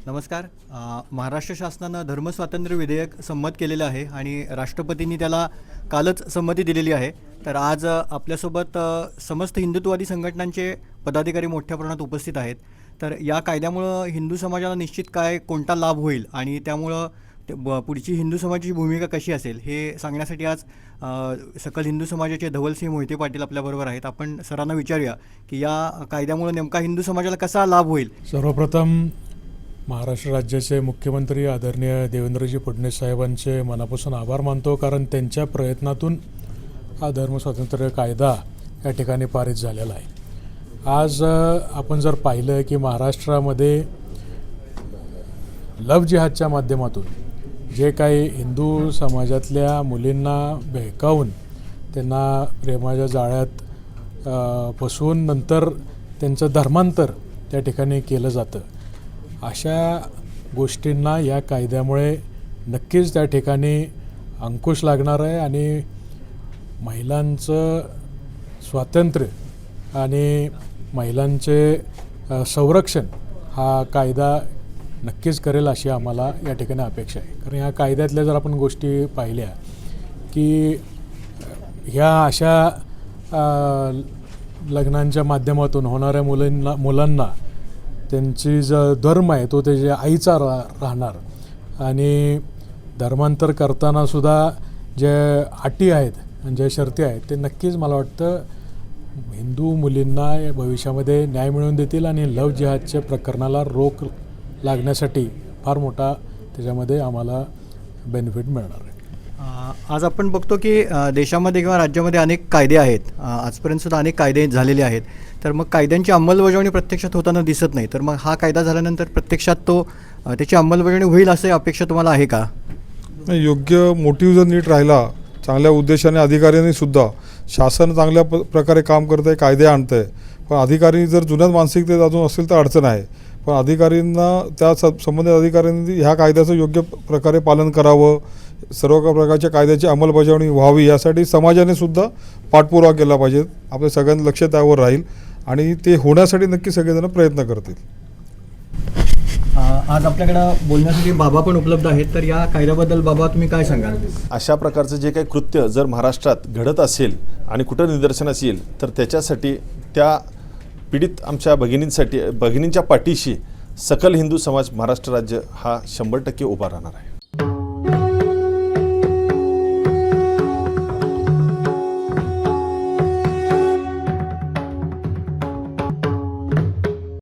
नमस्कार. महाराष्ट्र शासनानं धर्मस्वातंत्र्य विधेयक संमत केलेलं आहे आणि राष्ट्रपतींनी त्याला कालच संमती दिलेली आहे. तर आज आपल्यासोबत समस्त हिंदुत्ववादी संघटनांचे पदाधिकारी मोठ्या प्रमाणात उपस्थित आहेत. तर या कायद्यामुळं हिंदू समाजाला निश्चित कोणता लाभ होईल आणि त्यामुळं पुढची हिंदू समाजाची भूमिका कशी असेल हे सांगण्यासाठी आज सकल हिंदू समाजाचे धवलसिंह मोहिते पाटील आपल्याबरोबर आहेत. आपण सरांना विचारूया की या कायद्यामुळे नेमका हिंदू समाजाला कसा लाभ होईल. सर्वप्रथम महाराष्ट्र राज्याचे मुख्यमंत्री आदरणीय देवेंद्रजी फडणवीस साहेबांचे मनापासून आभार मानतो, कारण त्यांच्या प्रयत्नातून हा धर्मस्वातंत्र्य कायदा या ठिकाणी पारित झालेला आहे. आज आपण जर पाहिलं की महाराष्ट्रामध्ये लव्ह जिहादच्या माध्यमातून जे काही हिंदू समाजातल्या मुलींना बहकावून त्यांना प्रेमाच्या जाळ्यात फसवून नंतर त्यांचं धर्मांतर त्या ठिकाणी केलं जातं, अशा गोष्टींना या कायद्यामुळे नक्कीच त्या ठिकाणी अंकुश लागणार आहे आणि महिलांचं स्वातंत्र्य आणि महिलांचे संरक्षण हा कायदा नक्कीच करेल अशी आम्हाला या ठिकाणी अपेक्षा आहे. कारण ह्या कायद्यातल्या जर आपण गोष्टी पाहिल्या की ह्या अशा लग्नांच्या माध्यमातून होणाऱ्या मुलांना त्यांची जो धर्म आहे तो त्याच्या आईचा राहणार आणि धर्मांतर करतानासुद्धा जे अटी आहेत आणि ज्या शर्ती आहेत ते नक्कीच मला वाटतं हिंदू मुलींना भविष्यामध्ये न्याय मिळवून देतील आणि लव्ह जिहादच्या प्रकरणाला रोख लागण्यासाठी फार मोठा त्याच्यामध्ये आम्हाला बेनिफिट मिळणार आहे. आज आपण बघतो की देशामध्ये किंवा राज्यामध्ये अनेक कायदे आहेत. आजपर्यंतसुद्धा अनेक कायदे झालेले आहेत. तर मग कायद्यांची अंमलबजावणी प्रत्यक्षात होताना दिसत नाही. तर मग हा कायदा झाल्यानंतर प्रत्यक्षात त्याची अंमलबजावणी होईल अशी अपेक्षा तुम्हाला आहे का? योग्य मोटिव्ह जर नीट राहिला, चांगल्या उद्देशाने अधिकाऱ्यांनी सुद्धा शासन चांगल्या प्रकारे काम करत आहे, कायदे आणतं आहे. पण अधिकारी जर जुन्याच मानसिकतेत अजून असतील तर अडचण आहे. पण अधिकाऱ्यांना त्या संबंधित अधिकाऱ्यांनी ह्या कायद्याचं योग्य प्रकारे पालन करावं, सर्व प्रकारच्या कायद्याची अंमलबजावणी व्हावी यासाठी समाजाने सुद्धा पाठपुरावा केला पाहिजे. आपल्या सगळ्यांचं लक्ष त्यावर राहील आणि ते होण्यासाठी नक्की सगळेजण प्रयत्न करतील. आज आपल्याकडं बोलण्यासाठी बाबा पण उपलब्ध आहेत. तर या कायद्याबद्दल बाबा तुम्ही काय सांगाल? अशा प्रकारचं जे काही कृत्य जर महाराष्ट्रात घडत असेल आणि कुठं निदर्शनास येईल तर त्याच्यासाठी त्या पीडित आमच्या भगिनींच्या पाठीशी सकल हिंदू समाज महाराष्ट्र राज्य हा 100% उभा राहणार आहे.